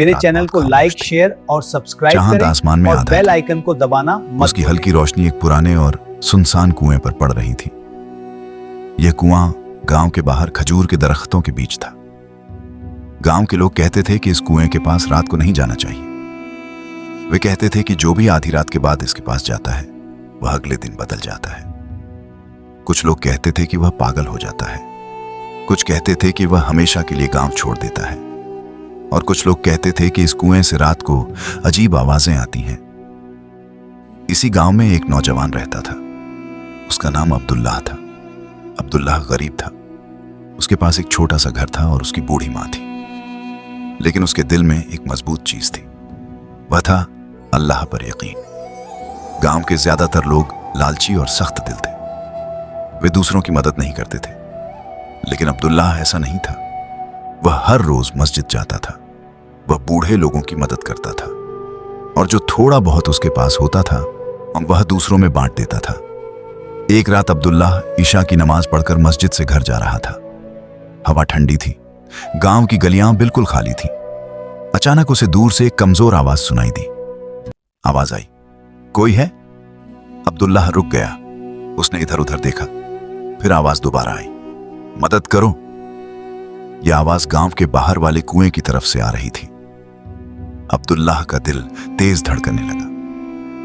मेरे चैनल को like, share और सब्सक्राइब चांद आसमान में करें और आधा बेल था। आइकन को दबाना मत उसकी हल्की रोशनी एक पुराने और सुनसान कुएं पर पड़ रही थी। यह कुआं गांव के बाहर खजूर के दरख्तों के बीच था। गांव के लोग कहते थे कि इस कुएं के पास रात को नहीं जाना चाहिए। वे कहते थे कि जो भी आधी रात के बाद इसके पास जाता है वह अगले दिन बदल जाता है। कुछ लोग कहते थे कि वह पागल हो जाता है, कुछ कहते थे कि वह हमेशा के लिए गांव छोड़ देता है, और कुछ लोग कहते थे कि इस कुएं से रात को अजीब आवाजें आती हैं। इसी गांव में एक नौजवान रहता था। उसका नाम अब्दुल्लाह था। अब्दुल्लाह गरीब था। उसके पास एक छोटा सा घर था और उसकी बूढ़ी मां थी। लेकिन उसके दिल में एक मजबूत चीज थी, वह था अल्लाह पर यकीन। गांव के ज्यादातर लोग लालची और सख्त दिल थे। वे दूसरों की मदद नहीं करते थे, लेकिन अब्दुल्लाह ऐसा नहीं था। वह हर रोज मस्जिद जाता था। वह बूढ़े लोगों की मदद करता था, और जो थोड़ा बहुत उसके पास होता था वह दूसरों में बांट देता था। एक रात अब्दुल्लाह ईशा की नमाज पढ़कर मस्जिद से घर जा रहा था। हवा ठंडी थी। गांव की गलियां बिल्कुल खाली थी। अचानक उसे दूर से एक कमजोर आवाज सुनाई दी। आवाज आई, कोई है? अब्दुल्लाह रुक गया। उसने इधर उधर देखा। फिर आवाज दोबारा आई, मदद करो। यह आवाज गांव के बाहर वाले कुएं की तरफ से आ रही थी। अब्दुल्लाह का दिल तेज धड़कने लगा।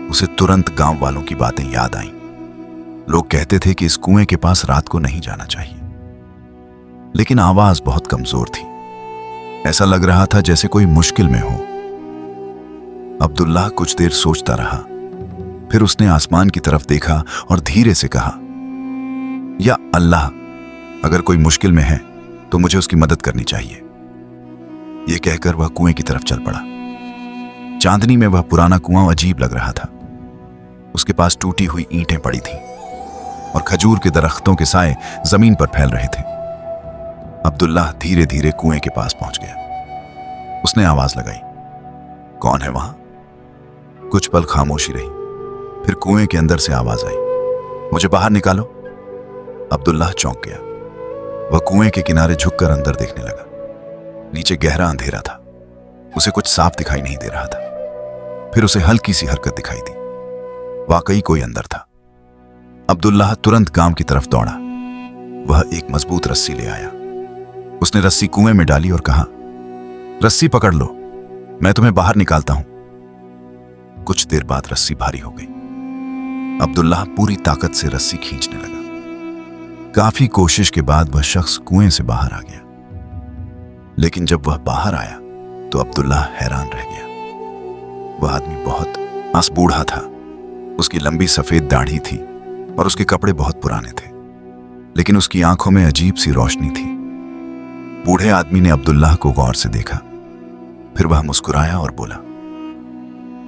उसे तुरंत गांव वालों की बातें याद आईं। लोग कहते थे कि इस कुएं के पास रात को नहीं जाना चाहिए, लेकिन आवाज बहुत कमजोर थी। ऐसा लग रहा था जैसे कोई मुश्किल में हो। अब्दुल्लाह कुछ देर सोचता रहा। फिर उसने आसमान की तरफ देखा और धीरे से कहा, या अल्लाह, अगर कोई मुश्किल में है तो मुझे उसकी मदद करनी चाहिए। यह कहकर वह कुएं की तरफ चल पड़ा। चांदनी में वह पुराना कुआं अजीब लग रहा था। उसके पास टूटी हुई ईंटें पड़ी थीं और खजूर के दरख्तों के साए जमीन पर फैल रहे थे। अब्दुल्लाह धीरे धीरे कुएं के पास पहुंच गया। उसने आवाज लगाई, कौन है वहां? कुछ पल खामोशी रही। फिर कुएं के अंदर से आवाज आई, मुझे बाहर निकालो। अब्दुल्लाह चौंक गया। वह कुएं के किनारे झुककर अंदर देखने लगा। नीचे गहरा अंधेरा था। उसे कुछ साफ दिखाई नहीं दे रहा था। फिर उसे हल्की सी हरकत दिखाई दी। वाकई कोई अंदर था। अब्दुल्लाह तुरंत गांव की तरफ दौड़ा। वह एक मजबूत रस्सी ले आया। उसने रस्सी कुएं में डाली और कहा, रस्सी पकड़ लो, मैं तुम्हें बाहर निकालता हूं। कुछ देर बाद रस्सी भारी हो गई। अब्दुल्लाह पूरी ताकत से रस्सी खींचने लगा। काफी कोशिश के बाद वह शख्स कुएं से बाहर आ गया। लेकिन जब वह बाहर आया तो अब्दुल्लाह हैरान रह गया। वह आदमी बहुत बूढ़ा था। उसकी लंबी सफेद दाढ़ी थी और उसके कपड़े बहुत पुराने थे, लेकिन उसकी आंखों में अजीब सी रोशनी थी। बूढ़े आदमी ने अब्दुल्लाह को गौर से देखा। फिर वह मुस्कुराया और बोला,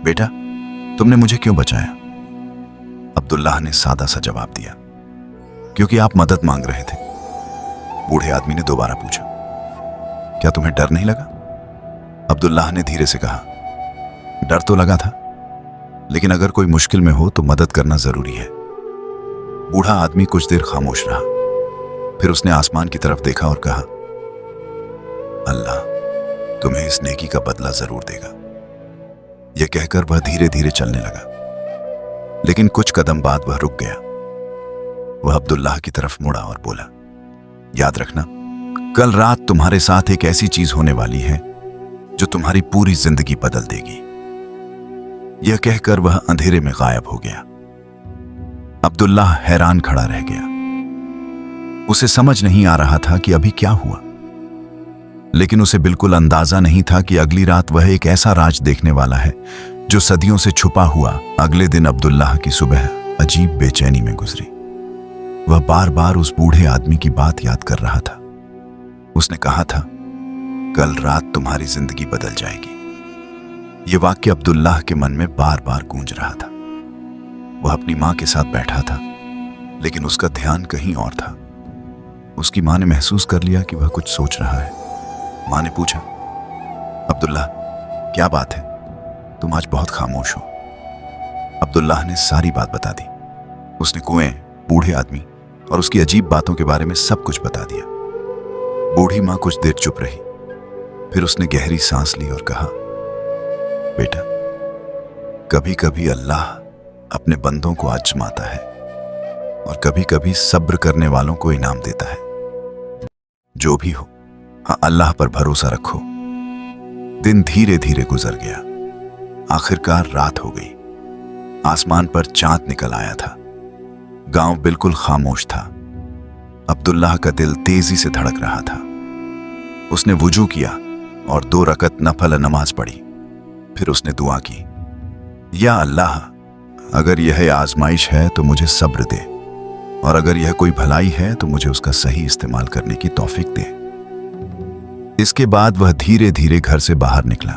बेटा, तुमने मुझे क्यों बचाया? अब्दुल्लाह ने सादा सा जवाब दिया, क्योंकि आप मदद मांग रहे थे। बूढ़े आदमी ने दोबारा पूछा, क्या तुम्हें डर नहीं लगा? अब्दुल्लाह ने धीरे से कहा, डर तो लगा था, लेकिन अगर कोई मुश्किल में हो तो मदद करना जरूरी है। बूढ़ा आदमी कुछ देर खामोश रहा। फिर उसने आसमान की तरफ देखा और कहा, अल्लाह तुम्हें इस नेकी का बदला जरूर देगा। यह कहकर वह धीरे धीरे चलने लगा। लेकिन कुछ कदम बाद वह रुक गया। वह अब्दुल्लाह की तरफ मुड़ा और बोला, याद रखना, कल रात तुम्हारे साथ एक ऐसी चीज होने वाली है जो तुम्हारी पूरी जिंदगी बदल देगी। यह कहकर वह अंधेरे में गायब हो गया। अब्दुल्लाह हैरान खड़ा रह गया। उसे समझ नहीं आ रहा था कि अभी क्या हुआ, लेकिन उसे बिल्कुल अंदाजा नहीं था कि अगली रात वह एक ऐसा राज देखने वाला है जो सदियों से छुपा हुआ। अगले दिन अब्दुल्लाह की सुबह अजीब बेचैनी में गुजरी। वह बार बार उस बूढ़े आदमी की बात याद कर रहा था। उसने कहा था, कल रात तुम्हारी जिंदगी बदल जाएगी। यह वाक्य अब्दुल्लाह के मन में बार बार गूंज रहा था। वह अपनी मां के साथ बैठा था, लेकिन उसका ध्यान कहीं और था। उसकी मां ने महसूस कर लिया कि वह कुछ सोच रहा है। मां ने पूछा, अब्दुल्लाह, क्या बात है? तुम आज बहुत खामोश हो। अब्दुल्लाह ने सारी बात बता दी। उसने कुएं, बूढ़े आदमी और उसकी अजीब बातों के बारे में सब कुछ बता दिया। बूढ़ी मां कुछ देर चुप रही। फिर उसने गहरी सांस ली और कहा, बेटा, कभी कभी अल्लाह अपने बंदों को आजमाता है और कभी कभी सब्र करने वालों को इनाम देता है। जो भी हो, हाँ, अल्लाह पर भरोसा रखो। दिन धीरे धीरे गुजर गया। आखिरकार रात हो गई। आसमान पर चांद निकल आया था। गांव बिल्कुल खामोश था। अब्दुल्लाह का दिल तेजी से धड़क रहा था। उसने वुजू किया और 2 रकत नफल नमाज पढ़ी। फिर उसने दुआ की, या अल्लाह, अगर यह आजमाइश है तो मुझे सब्र दे, और अगर यह कोई भलाई है तो मुझे उसका सही इस्तेमाल करने की तौफीक दे। इसके बाद वह धीरे धीरे घर से बाहर निकला।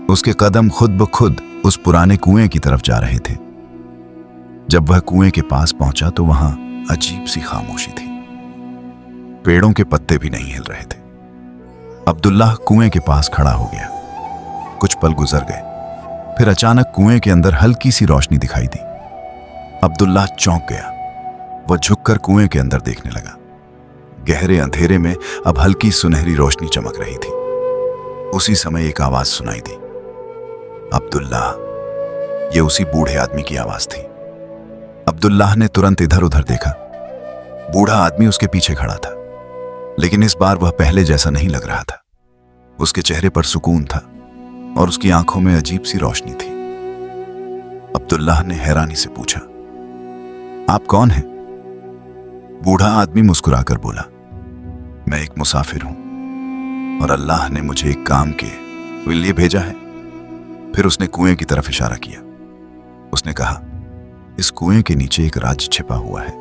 उसके कदम खुद ब खुद उस पुराने कुएं की तरफ जा रहे थे। जब वह कुएं के पास पहुंचा तो वहां अजीब सी खामोशी थी। पेड़ों के पत्ते भी नहीं हिल रहे थे। अब्दुल्लाह कुएं के पास खड़ा हो गया। कुछ पल गुजर गए। फिर अचानक कुएं के अंदर हल्की सी रोशनी दिखाई दी। अब्दुल्लाह चौंक गया। वह झुककर कुएं के अंदर देखने लगा। गहरे अंधेरे में अब हल्की सुनहरी रोशनी चमक रही थी। उसी समय एक आवाज सुनाई दी, अब्दुल्लाह। यह उसी बूढ़े आदमी की आवाज थी। अब्दुल्लाह ने तुरंत इधर उधर देखा। बूढ़ा आदमी उसके पीछे खड़ा था, लेकिन इस बार वह पहले जैसा नहीं लग रहा था। उसके चेहरे पर सुकून था और उसकी आंखों में अजीब सी रोशनी थी। अब्दुल्लाह ने हैरानी से पूछा, आप कौन हैं? बूढ़ा आदमी मुस्कुराकर बोला, मैं एक मुसाफिर हूं और अल्लाह ने मुझे एक काम के लिए भेजा है। फिर उसने कुएं की तरफ इशारा किया। उसने कहा, इस कुएं के नीचे एक राज छिपा हुआ है।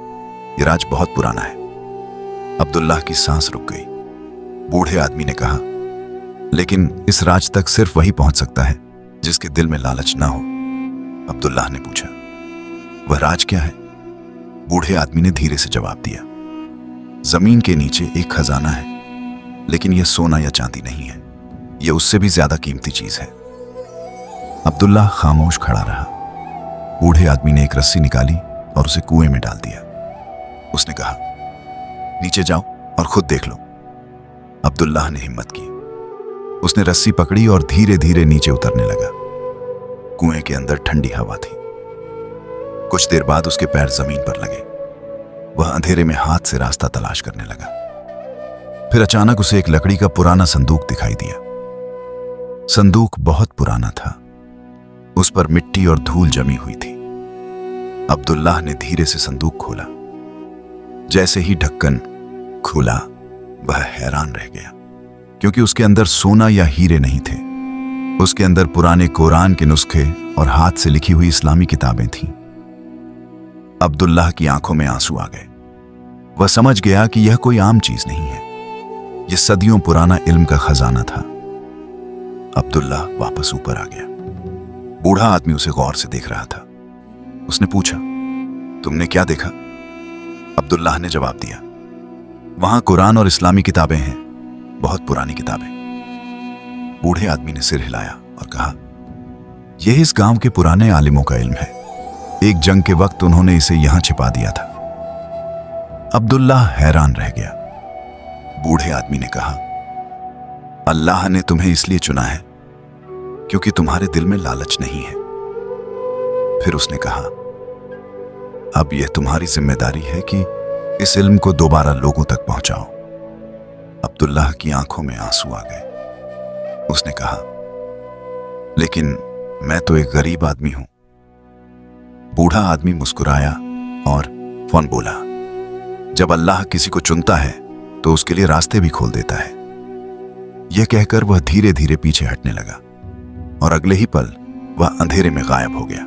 यह राज बहुत पुराना है। अब्दुल्लाह की सांस रुक गई। बूढ़े आदमी ने कहा, लेकिन इस राज तक सिर्फ वही पहुंच सकता है जिसके दिल में लालच ना हो। अब्दुल्लाह ने पूछा, वह राज क्या है? बूढ़े आदमी ने धीरे से जवाब दिया, जमीन के नीचे एक खजाना है, लेकिन यह सोना या चांदी नहीं है। यह उससे भी ज्यादा कीमती चीज है। अब्दुल्लाह खामोश खड़ा रहा। बूढ़े आदमी ने एक रस्सी निकाली और उसे कुएं में डाल दिया। उसने कहा, नीचे जाओ और खुद देख लो। अब्दुल्लाह ने हिम्मत की। उसने रस्सी पकड़ी और धीरे धीरे नीचे उतरने लगा। कुएं के अंदर ठंडी हवा थी। कुछ देर बाद उसके पैर जमीन पर लगे। वह अंधेरे में हाथ से रास्ता तलाश करने लगा। फिर अचानक उसे एक लकड़ी का पुराना संदूक दिखाई दिया। संदूक बहुत पुराना था। उस पर मिट्टी और धूल जमी हुई थी। अब्दुल्लाह ने धीरे से संदूक खोला। जैसे ही ढक्कन खुला, वह हैरान रह गया, क्योंकि उसके अंदर सोना या हीरे नहीं थे। उसके अंदर पुराने कुरान के नुस्खे और हाथ से लिखी हुई इस्लामी किताबें थीं। अब्दुल्लाह की आंखों में आंसू आ गए। वह समझ गया कि यह कोई आम चीज नहीं है। यह सदियों पुराना इल्म का खजाना था। अब्दुल्लाह वापस ऊपर आ गया। बूढ़ा आदमी उसे गौर से देख रहा था। उसने पूछा, तुमने क्या देखा? अब्दुल्लाह ने जवाब दिया, वहां कुरान और इस्लामी किताबें हैं, बहुत पुरानी किताबें। बूढ़े आदमी ने सिर हिलाया और कहा, यह इस गांव के पुराने आलिमों का इल्म है। एक जंग के वक्त उन्होंने इसे यहां छिपा दिया था। अब्दुल्लाह हैरान रह गया। बूढ़े आदमी ने कहा, अल्लाह ने तुम्हें इसलिए चुना है क्योंकि तुम्हारे दिल में लालच नहीं है। फिर उसने कहा, अब यह तुम्हारी जिम्मेदारी है कि इस इल्म को दोबारा लोगों तक पहुंचाओ। अब्दुल्लाह की आंखों में आंसू आ गए। उसने कहा, लेकिन मैं तो एक गरीब आदमी हूं। बूढ़ा आदमी मुस्कुराया और फौरन बोला, जब अल्लाह किसी को चुनता है तो उसके लिए रास्ते भी खोल देता है। यह कहकर वह धीरे धीरे पीछे हटने लगा और अगले ही पल वह अंधेरे में गायब हो गया।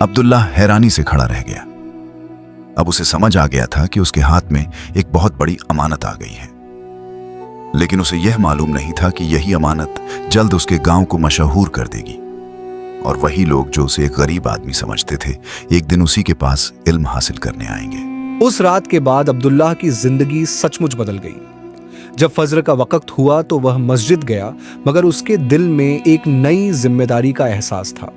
अब्दुल्लाह हैरानी से खड़ा रह गया। अब उसे समझ आ गया था कि उसके हाथ में एक बहुत बड़ी अमानत आ गई है, लेकिन उसे यह मालूम नहीं था कि यही अमानत जल्द उसके गांव को मशहूर कर देगी, और वही लोग जो उसे एक गरीब आदमी समझते थे, एक दिन उसी के पास इल्म हासिल करने आएंगे। उस रात के बाद अब्दुल्लाह की जिंदगी सचमुच बदल गई। जब फजर का वक्त हुआ तो वह मस्जिद गया, मगर उसके दिल में एक नई जिम्मेदारी का एहसास था।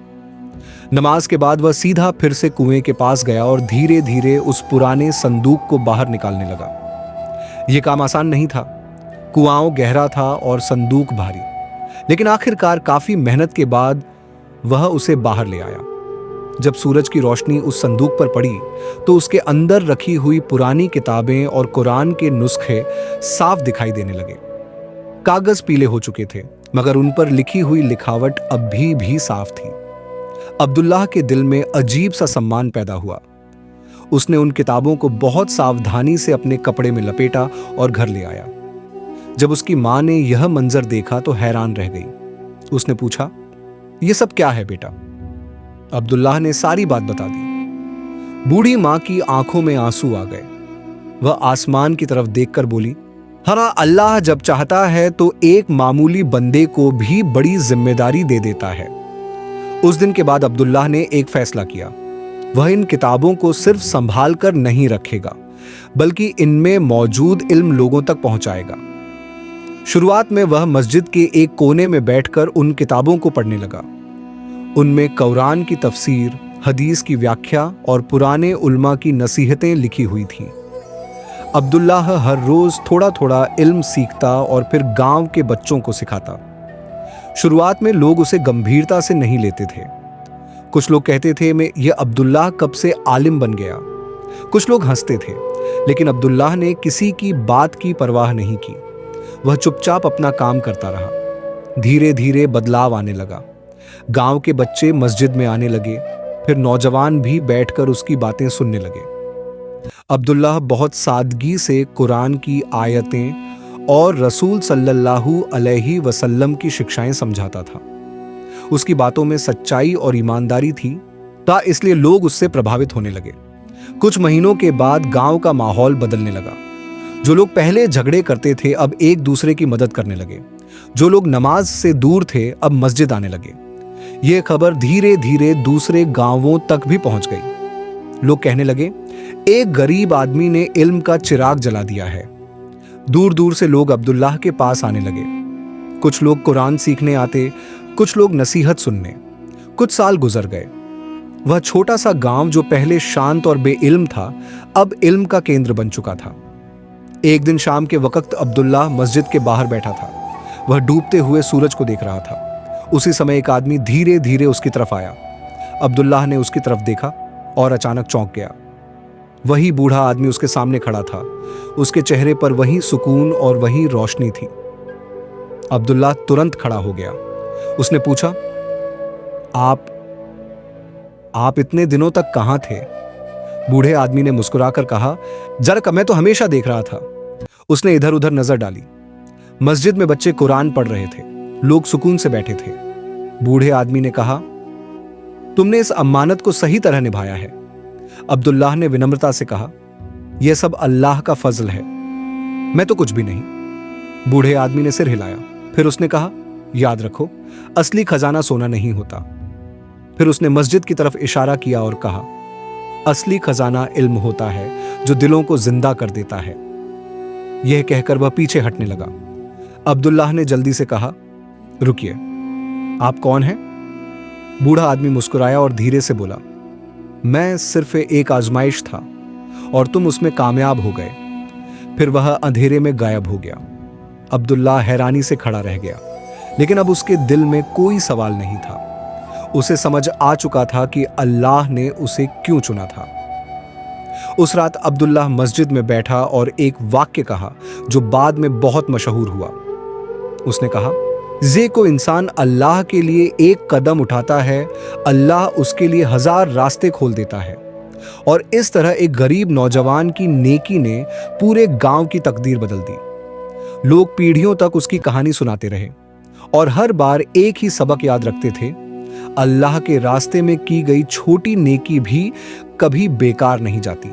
नमाज के बाद वह सीधा फिर से कुएं के पास गया और धीरे धीरे उस पुराने संदूक को बाहर निकालने लगा। यह काम आसान नहीं था। कुआं गहरा था और संदूक भारी, लेकिन आखिरकार काफी मेहनत के बाद वह उसे बाहर ले आया। जब सूरज की रोशनी उस संदूक पर पड़ी तो उसके अंदर रखी हुई पुरानी किताबें और कुरान के नुस्खे साफ दिखाई देने लगे। कागज पीले हो चुके थे, मगर उन पर लिखी हुई लिखावट अब भी साफ थी। अब्दुल्लाह के दिल में अजीब सा सम्मान पैदा हुआ। उसने उन किताबों को बहुत सावधानी से अपने कपड़े में लपेटा और घर ले आया। जब उसकी मां ने यह मंजर देखा तो हैरान रह गई। उसने पूछा, यह सब क्या है बेटा? अब्दुल्लाह ने सारी बात बता दी। बूढ़ी मां की आंखों में आंसू आ गए। वह आसमान की तरफ देखकर बोली, हाँ, अल्लाह जब चाहता है तो एक मामूली बंदे को भी बड़ी जिम्मेदारी दे देता है। उस दिन के बाद अब्दुल्लाह ने एक फैसला किया। वह इन किताबों को सिर्फ संभाल कर नहीं रखेगा, बल्कि इनमें मौजूद इल्म लोगों तक पहुंचाएगा। शुरुआत में वह मस्जिद के एक कोने में बैठकर उन किताबों को पढ़ने लगा। उनमें कुरान की तफसीर, हदीस की व्याख्या और पुराने उल्मा की नसीहतें लिखी हुई थीं। अब्दुल्लाह हर रोज थोड़ा थोड़ा इल्म सीखता और फिर गांव के बच्चों को सिखाता। शुरुआत में लोग उसे गंभीरता से नहीं लेते थे। कुछ लोग कहते थे मैं ये अब्दुल्लाह कब से आलिम बन गया। कुछ लोग हंसते थे, लेकिन अब्दुल्लाह ने किसी की बात की परवाह नहीं की। वह चुपचाप अपना काम करता रहा। धीरे धीरे बदलाव आने लगा। गांव के बच्चे मस्जिद में आने लगे, फिर नौजवान भी बैठकर उसकी बातें सुनने लगे। अब्दुल्लाह बहुत सादगी से कुरान की आयतें और रसूल सल्लल्लाहु अलैहि वसल्लम की शिक्षाएं समझाता था। उसकी बातों में सच्चाई और ईमानदारी थी, इसलिए लोग उससे प्रभावित होने लगे। कुछ महीनों के बाद गांव का माहौल बदलने लगा। जो लोग पहले झगड़े करते थे अब एक दूसरे की मदद करने लगे। जो लोग नमाज से दूर थे अब मस्जिद आने लगे। यह खबर धीरे धीरे दूसरे गांवों तक भी पहुंच गई। लोग कहने लगे, एक गरीब आदमी ने इल्म का चिराग जला दिया है। दूर दूर से लोग अब्दुल्लाह के पास आने लगे। कुछ लोग कुरान सीखने आते, कुछ लोग नसीहत सुनने। कुछ साल गुजर गए। वह छोटा सा गांव जो पहले शांत और बेइल्म था, अब इल्म का केंद्र बन चुका था। एक दिन शाम के वक्त अब्दुल्लाह मस्जिद के बाहर बैठा था। वह डूबते हुए सूरज को देख रहा था। उसी समय एक आदमी धीरे धीरे उसकी तरफ आया। अब्दुल्लाह ने उसकी तरफ देखा और अचानक चौंक गया। वही बूढ़ा आदमी उसके सामने खड़ा था। उसके चेहरे पर वही सुकून और वही रोशनी थी। अब्दुल्लाह तुरंत खड़ा हो गया। उसने पूछा, आप इतने दिनों तक कहां थे? बूढ़े आदमी ने मुस्कुराकर कहा, जरा मैं तो हमेशा देख रहा था। उसने इधर उधर नजर डाली। मस्जिद में बच्चे कुरान पढ़ रहे थे। लोग सुकून से बैठे थे। बूढ़े आदमी ने कहा, तुमने इस अमानत को सही तरह निभाया है। अब्दुल्लाह ने विनम्रता से कहा, यह सब अल्लाह का फजल है, मैं तो कुछ भी नहीं। बूढ़े आदमी ने सिर हिलाया। फिर उसने कहा, याद रखो, असली खजाना सोना नहीं होता। फिर उसने मस्जिद की तरफ इशारा किया और कहा, असली खजाना इल्म होता है जो दिलों को जिंदा कर देता है। यह कहकर वह पीछे हटने लगा। अब्दुल्लाह ने जल्दी से कहा, रुकिए, आप कौन हैं? बूढ़ा आदमी मुस्कुराया और धीरे से बोला, मैं सिर्फ एक आजमाइश था और तुम उसमें कामयाब हो गए। फिर वह अंधेरे में गायब हो गया। अब्दुल्लाह हैरानी से खड़ा रह गया, लेकिन अब उसके दिल में कोई सवाल नहीं था। उसे समझ आ चुका था कि अल्लाह ने उसे क्यों चुना था। उस रात अब्दुल्लाह मस्जिद में बैठा और एक वाक्य कहा जो बाद में बहुत मशहूर हुआ। उसने कहा, जे को इंसान अल्लाह के लिए एक कदम उठाता है, अल्लाह उसके लिए 1000 रास्ते खोल देता है। और इस तरह एक गरीब नौजवान की नेकी ने पूरे गांव की तकदीर बदल दी। लोग पीढ़ियों तक उसकी कहानी सुनाते रहे और हर बार एक ही सबक याद रखते थे, अल्लाह के रास्ते में की गई छोटी नेकी भी कभी बेकार नहीं जाती।